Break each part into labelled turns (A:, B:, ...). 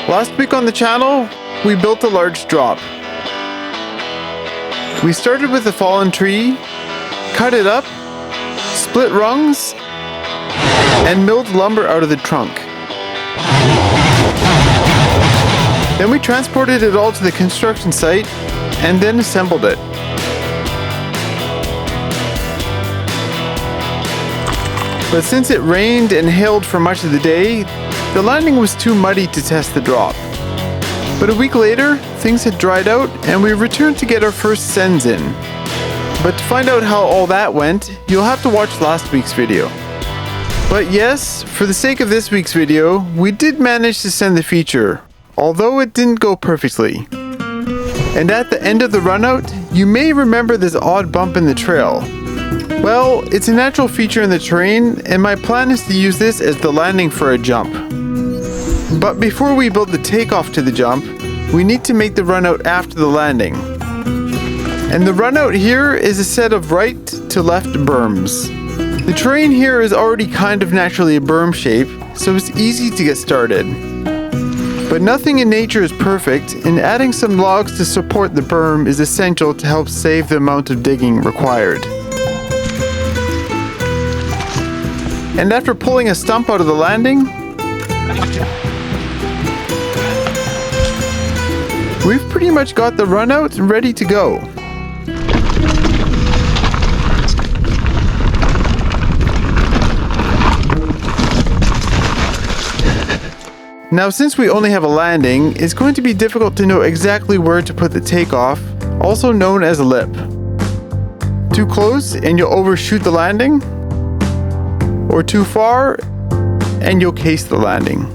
A: Last week on the channel, we built a large drop. We started with a fallen tree, cut it up, split rungs, and milled lumber out of the trunk. Then we transported it all to the construction site and then assembled it. But since it rained and hailed for much of the day, the landing was too muddy to test the drop. But a week later, things had dried out and we returned to get our first sends in. But to find out how all that went, you'll have to watch last week's video. But yes, for the sake of this week's video, we did manage to send the feature, although it didn't go perfectly. And at the end of the runout, you may remember this odd bump in the trail. Well, it's a natural feature in the terrain, and my plan is to use this as the landing for a jump. But before we build the takeoff to the jump, we need to make the runout after the landing. And the runout here is a set of right to left berms. The terrain here is already kind of naturally a berm shape, so it's easy to get started. But nothing in nature is perfect, and adding some logs to support the berm is essential to help save the amount of digging required. And after pulling a stump out of the landing, we've pretty much got the runout ready to go. Now, since we only have a landing, it's going to be difficult to know exactly where to put the takeoff, also known as a lip. Too close and you'll overshoot the landing, or too far and you'll case the landing.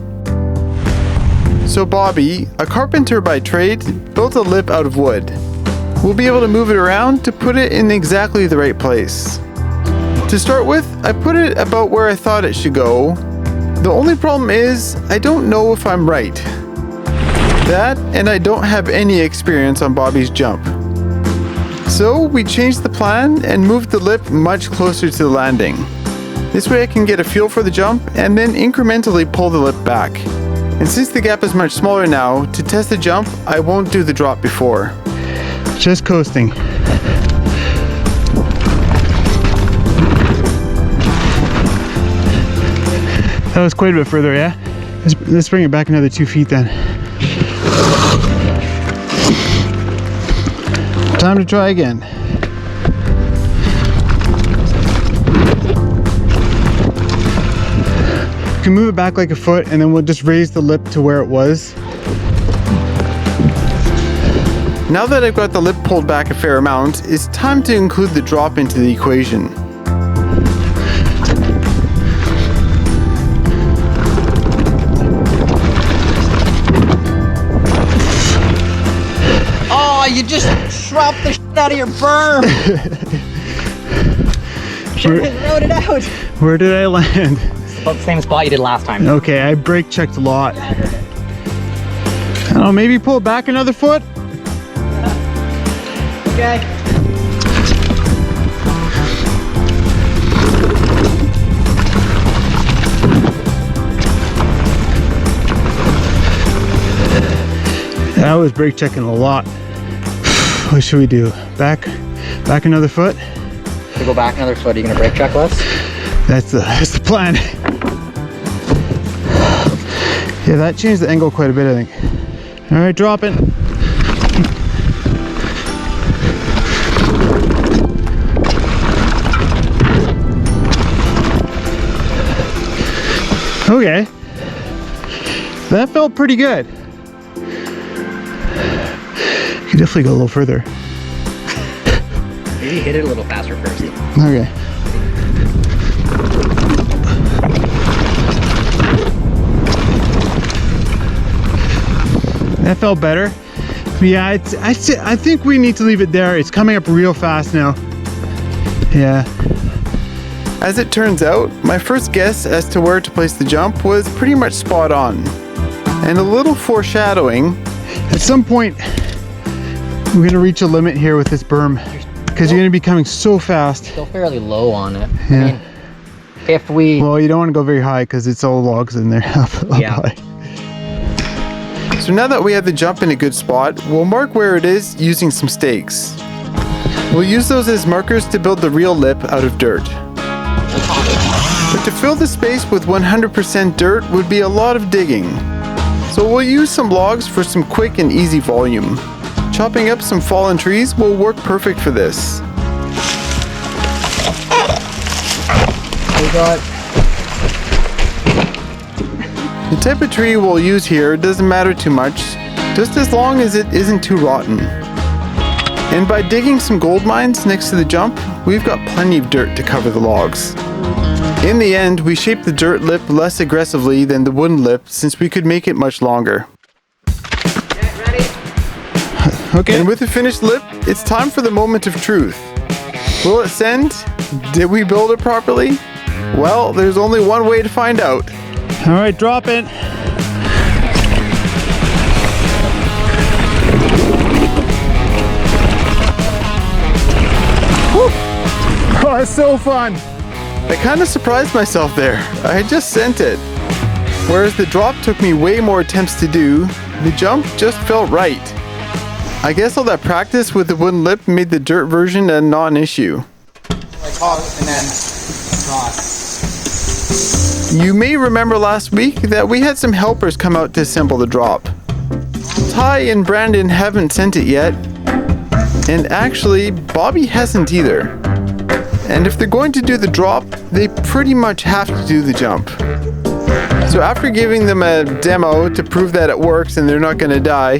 A: So Bobby, a carpenter by trade, built a lip out of wood. We'll be able to move it around to put it in exactly the right place. To start with, I put it about where I thought it should go. The only problem is, I don't know if I'm right. That, and I don't have any experience on Bobby's jump. So we changed the plan and moved the lip much closer to the landing. This way I can get a feel for the jump and then incrementally pull the lip back. And since the gap is much smaller now, to test the jump, I won't do the drop before. Just coasting. That was quite a bit further, yeah? Let's bring it back another 2 feet then. Time to try again. You can move it back like a foot and then we'll just raise the lip to where it was. Now that I've got the lip pulled back a fair amount, it's time to include the drop into the equation.
B: Oh, you just dropped the shit out of your berm! Should have rode it out!
A: Where did I land?
B: About the same spot you did last time.
A: Okay, I brake checked a lot. I don't know, maybe pull it back another foot?
B: Okay.
A: I was brake checking a lot. What should we do? Back another foot?
B: To go back another foot, are you gonna brake check us?
A: That's the plan. Yeah, that changed the angle quite a bit, I think. All right, drop it. Okay. That felt pretty good. You could definitely go a little further.
B: Maybe hit it a little faster first.
A: Okay. That felt better. Yeah, I think we need to leave it there. It's coming up real fast now. Yeah. As it turns out, my first guess as to where to place the jump was pretty much spot on. And a little foreshadowing, at some point we're going to reach a limit here with this berm because you're going to be coming so fast.
B: Still fairly low on it.
A: Yeah.
B: I mean, if we...
A: Well, you don't want to go very high because it's all logs in there. Up
B: yeah.
A: high. So now that we have the jump in a good spot, we'll mark where it is using some stakes. We'll use those as markers to build the real lip out of dirt. But to fill the space with 100% dirt would be a lot of digging. So we'll use some logs for some quick and easy volume. Chopping up some fallen trees will work perfect for this.
B: We got
A: The type of tree we'll use here doesn't matter too much, just as long as it isn't too rotten. And by digging some gold mines next to the jump, we've got plenty of dirt to cover the logs. In the end, we shaped the dirt lip less aggressively than the wooden lip since we could make it much longer. Okay. And with the finished lip, it's time for the moment of truth. Will it send? Did we build it properly? Well, there's only one way to find out.
C: All right, drop it. Woo. Oh, it's so fun.
A: I kind of surprised myself there. I had just sent it. Whereas the drop took me way more attempts to do, the jump just felt right. I guess all that practice with the wooden lip made the dirt version a non-issue.
B: like hog and then cross.
A: You may remember last week that we had some helpers come out to assemble the drop. Ty and Brandon haven't sent it yet, and actually Bobby hasn't either. And if they're going to do the drop, they pretty much have to do the jump. So after giving them a demo to prove that it works and they're not going to die,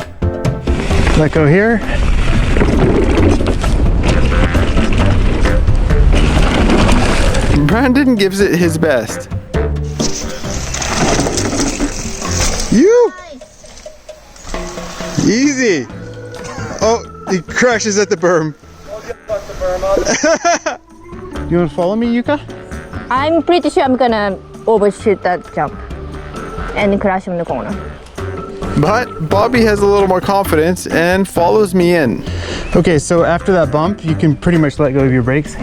C: Let go here.
A: Brandon gives it his best. You! Easy! Oh, he crashes at the berm.
C: You want to follow me, Yuka?
D: I'm pretty sure I'm gonna overshoot that jump and crash in the corner.
A: But Bobby has a little more confidence and follows me in.
C: Okay, so after that bump, you can pretty much let go of your brakes.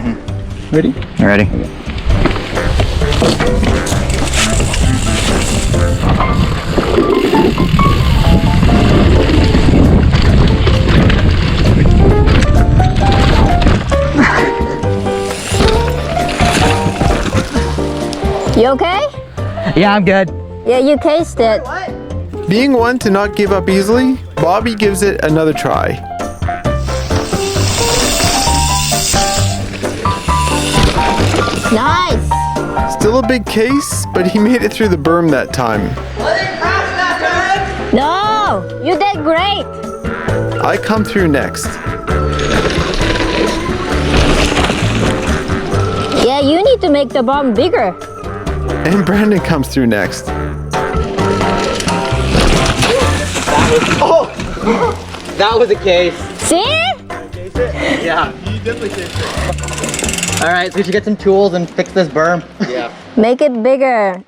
C: Ready?
B: Ready?
D: You okay?
B: Yeah, I'm good.
D: Yeah, you cased it.
A: Being one to not give up easily, Bobby gives it another try.
D: Nice.
A: Still a big case, but he made it through the berm that time.
D: No, you did great.
A: I come through next.
D: Yeah, you need to make the bomb bigger.
A: And Brandon comes through next.
B: That was a case.
D: See?
B: Yeah.
A: You definitely cased it.
B: All right, so we should get some tools and fix this berm. Yeah.
D: Make it bigger.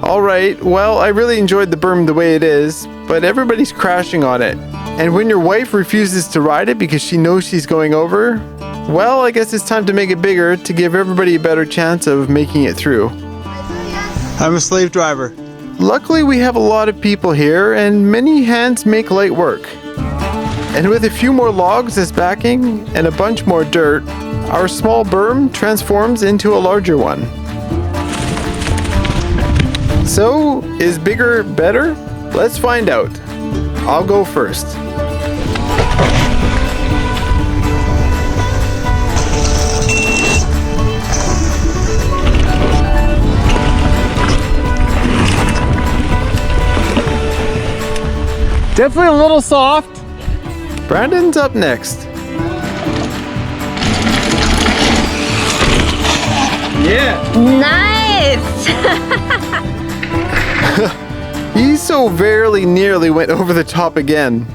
A: Alright, well, I really enjoyed the berm the way it is, but everybody's crashing on it. And when your wife refuses to ride it because she knows she's going over, well, I guess it's time to make it bigger to give everybody a better chance of making it through.
C: I'm a slave driver.
A: Luckily, we have a lot of people here, and many hands make light work. And with a few more logs as backing and a bunch more dirt, our small berm transforms into a larger one. So, is bigger better? Let's find out. I'll go first.
C: Definitely a little soft.
A: Brandon's up next.
D: Nice.
A: He so very nearly went over the top again.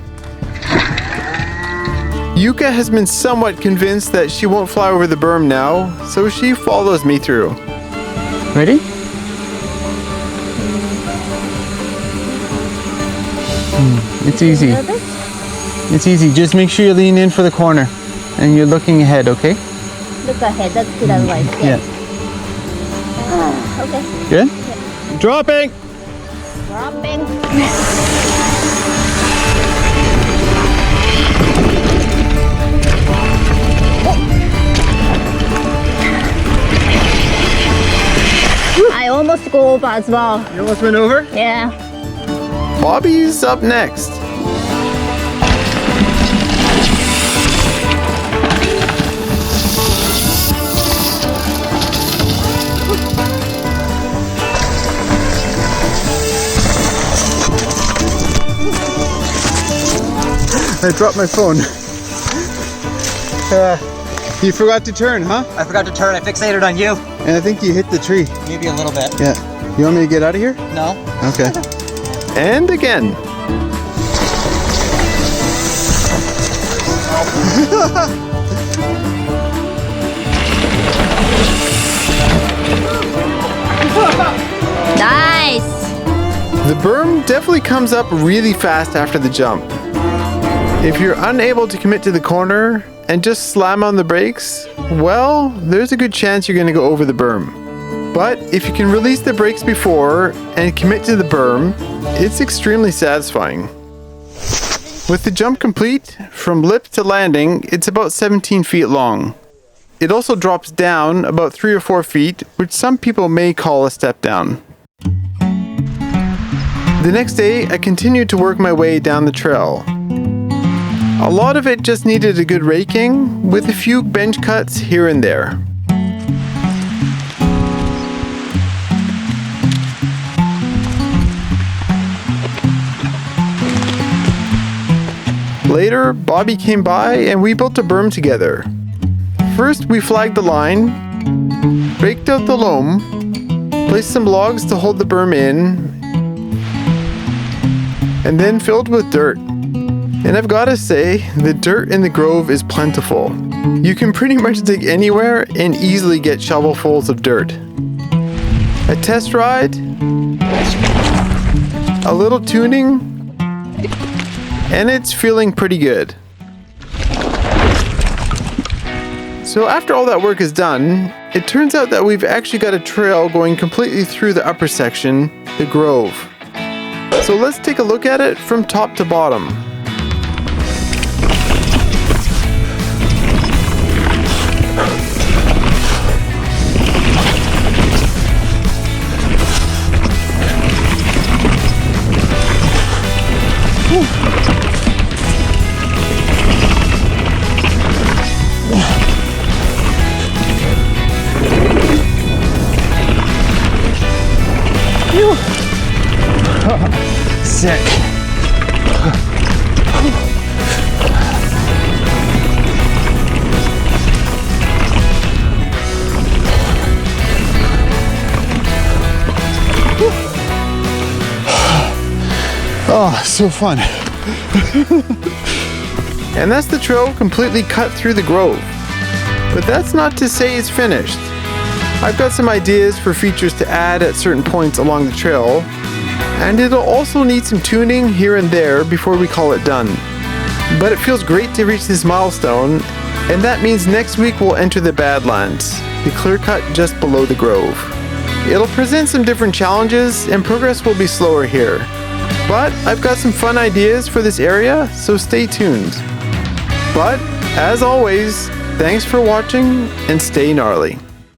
A: Yuka has been somewhat convinced that she won't fly over the berm now, so she follows me through.
C: Ready? It's easy. It's easy. Just make sure you lean in for the corner and you're looking ahead, okay?
D: Look ahead. That's good advice.
C: Yeah.
D: Okay.
C: Good? Dropping!
D: Dropping. as well.
C: You almost went over?
D: Yeah.
A: Bobby's up next.
C: I dropped my phone. You forgot to turn, huh?
B: I forgot to turn. I fixated on you.
C: And I think you hit the tree.
B: Maybe a little bit.
C: Yeah. You want me to get out of here?
B: No.
C: Okay.
A: And again.
D: Nice.
A: The berm definitely comes up really fast after the jump. If you're unable to commit to the corner and just slam on the brakes, well, there's a good chance you're going to go over the berm. But if you can release the brakes before and commit to the berm, it's extremely satisfying. With the jump complete, from lip to landing, it's about 17 feet long. It also drops down about 3 or 4 feet, which some people may call a step down. The next day, I continued to work my way down the trail. A lot of it just needed a good raking, with a few bench cuts here and there. Later, Bobby came by and we built a berm together. First, we flagged the line, raked out the loam, placed some logs to hold the berm in, and then filled with dirt. And I've got to say, the dirt in the grove is plentiful. You can pretty much dig anywhere and easily get shovelfuls of dirt. A test ride, a little tuning, and it's feeling pretty good. So after all that work is done, it turns out that we've actually got a trail going completely through the upper section, the grove. So let's take a look at it from top to bottom.
C: Sick. Oh, so fun.
A: And that's the trail completely cut through the grove. But that's not to say it's finished. I've got some ideas for features to add at certain points along the trail, and it'll also need some tuning here and there before we call it done. But it feels great to reach this milestone, and that means next week we'll enter the Badlands, the clear cut just below the grove. It'll present some different challenges, and progress will be slower here. But I've got some fun ideas for this area, so stay tuned. But, as always, thanks for watching, and stay gnarly.